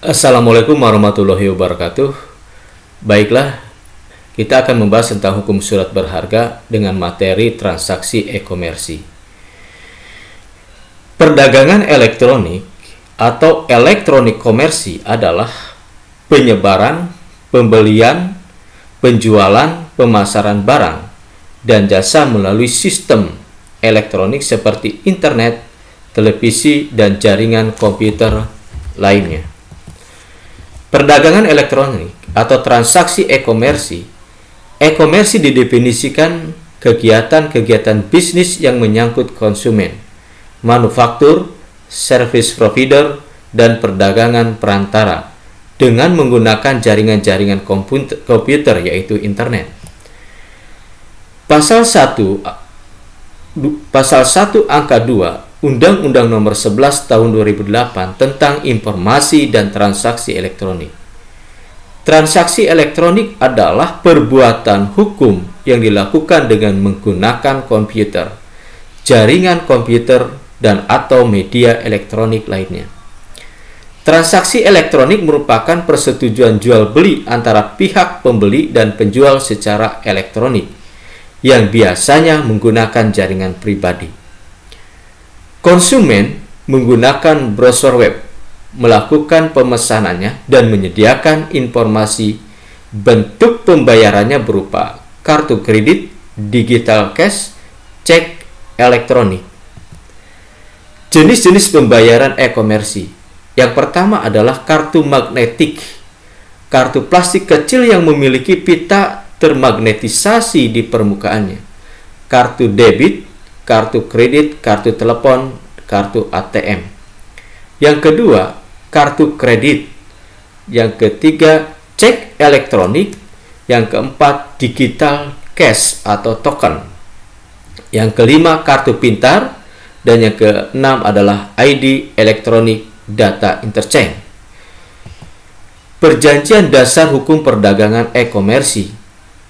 Assalamualaikum warahmatullahi wabarakatuh. Baiklah, kita akan membahas tentang hukum surat berharga dengan materi transaksi e-komersi. Perdagangan elektronik atau elektronik komersi adalah penyebaran, pembelian, penjualan, pemasaran barang dan jasa melalui sistem elektronik seperti internet, televisi, dan jaringan komputer lainnya. Perdagangan elektronik atau transaksi e-komersi. E-komersi didefinisikan kegiatan-kegiatan bisnis yang menyangkut konsumen, manufaktur, service provider, dan perdagangan perantara dengan menggunakan jaringan-jaringan komputer yaitu internet. Pasal 1 angka 2 Undang-Undang Nomor 11 Tahun 2008 tentang Informasi dan Transaksi Elektronik. Transaksi elektronik adalah perbuatan hukum yang dilakukan dengan menggunakan komputer, jaringan komputer, dan atau media elektronik lainnya. Transaksi elektronik merupakan persetujuan jual beli antara pihak pembeli dan penjual secara elektronik yang biasanya menggunakan jaringan pribadi. Konsumen menggunakan browser web, melakukan pemesanannya, dan menyediakan informasi. Bentuk pembayarannya berupa kartu kredit, digital cash, cek elektronik. Jenis-jenis pembayaran e-komersi. Yang pertama adalah kartu magnetik. Kartu plastik kecil yang memiliki pita termagnetisasi di permukaannya. Kartu debit, kartu kredit, kartu telepon, kartu ATM. Yang kedua, kartu kredit. Yang ketiga, cek elektronik. Yang keempat, digital cash atau token. Yang kelima, kartu pintar. Dan yang keenam adalah ID elektronik data interchange. Perjanjian dasar hukum perdagangan e-komersi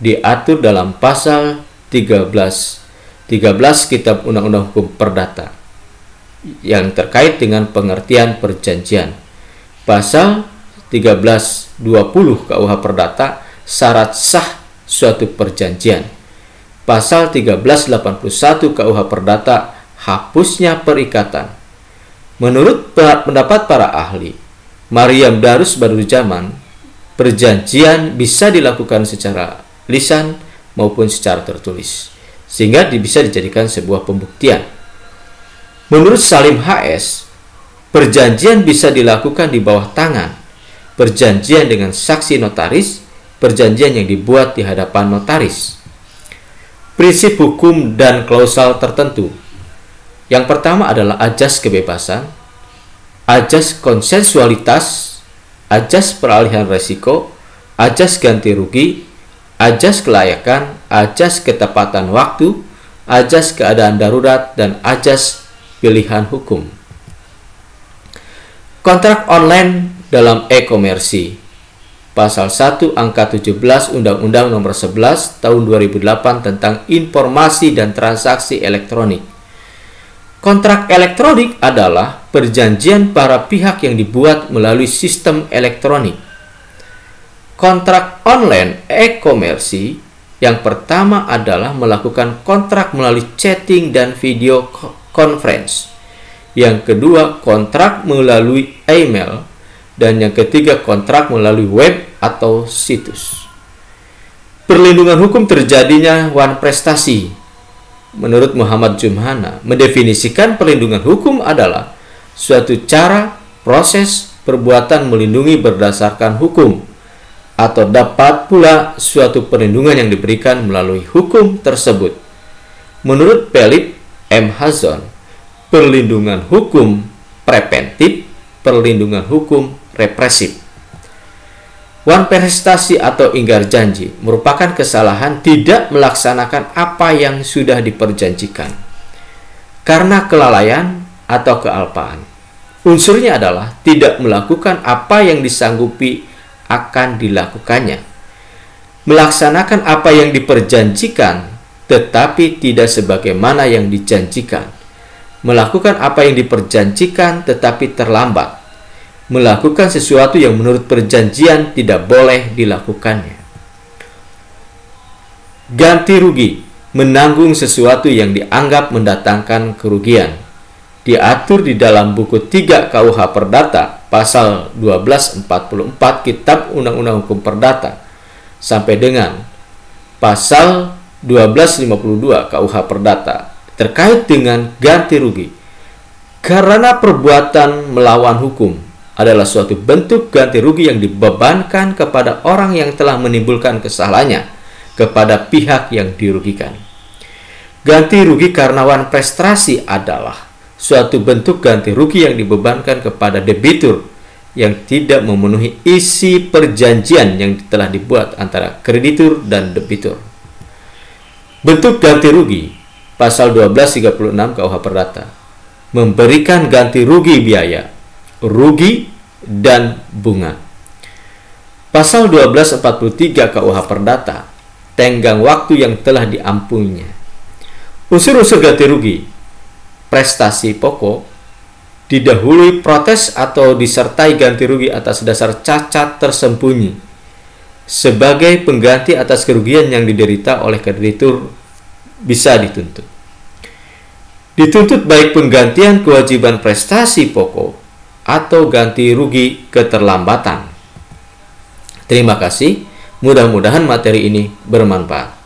diatur dalam pasal 13 Kitab Undang-Undang Hukum Perdata yang terkait dengan pengertian perjanjian. Pasal 1320 KUH Perdata, syarat sah suatu perjanjian. Pasal 1381 KUH Perdata, hapusnya perikatan. Menurut pendapat para ahli, Maryam Darus Badurujaman, perjanjian bisa dilakukan secara lisan maupun secara tertulis, sehingga bisa dijadikan sebuah pembuktian. Menurut Salim HS, perjanjian bisa dilakukan di bawah tangan, perjanjian dengan saksi notaris, perjanjian yang dibuat di hadapan notaris. Prinsip hukum dan klausal tertentu. Yang pertama adalah ajas kebebasan, ajas konsensualitas, ajas peralihan resiko, ajas ganti rugi, ajas kelayakan, ajas ketepatan waktu, ajas keadaan darurat, dan ajas pilihan hukum. Kontrak online dalam e-komersi. Pasal 1 angka 17 Undang-Undang Nomor 11 Tahun 2008 tentang Informasi dan Transaksi Elektronik. Kontrak elektronik adalah perjanjian para pihak yang dibuat melalui sistem elektronik. Kontrak online e-komersi yang pertama adalah melakukan kontrak melalui chatting dan video conference. Yang kedua, kontrak melalui email. Dan yang ketiga, kontrak melalui web atau situs. Perlindungan hukum terjadinya wan prestasi. Menurut Muhammad Jumhana, mendefinisikan perlindungan hukum adalah suatu cara, proses, perbuatan melindungi berdasarkan hukum, atau dapat pula suatu perlindungan yang diberikan melalui hukum tersebut. Menurut Philip M. Hazon, perlindungan hukum preventif, perlindungan hukum represif. Wan prestasi atau ingkar janji merupakan kesalahan tidak melaksanakan apa yang sudah diperjanjikan karena kelalaian atau kealpaan. Unsurnya adalah tidak melakukan apa yang disanggupi akan dilakukannya, melaksanakan apa yang diperjanjikan tetapi tidak sebagaimana yang dijanjikan, melakukan apa yang diperjanjikan tetapi terlambat, melakukan sesuatu yang menurut perjanjian tidak boleh dilakukannya. Ganti rugi, menanggung sesuatu yang dianggap mendatangkan kerugian, diatur di dalam buku 3 KUH Perdata pasal 1244 Kitab Undang-Undang Hukum Perdata sampai dengan pasal 1252 KUH Perdata terkait dengan ganti rugi. Karena perbuatan melawan hukum adalah suatu bentuk ganti rugi yang dibebankan kepada orang yang telah menimbulkan kesalahannya kepada pihak yang dirugikan. Ganti rugi karena wan prestasi adalah suatu bentuk ganti rugi yang dibebankan kepada debitur yang tidak memenuhi isi perjanjian yang telah dibuat antara kreditur dan debitur. Bentuk ganti rugi pasal 1236 KUH Perdata memberikan ganti rugi biaya, rugi, dan bunga. Pasal 1243 KUH Perdata tenggang waktu yang telah diampuninya. Unsur-unsur ganti rugi prestasi pokok didahului protes atau disertai ganti rugi atas dasar cacat tersembunyi sebagai pengganti atas kerugian yang diderita oleh kreditur bisa dituntut. Dituntut baik penggantian kewajiban prestasi pokok atau ganti rugi keterlambatan. Terima kasih. Mudah-mudahan materi ini bermanfaat.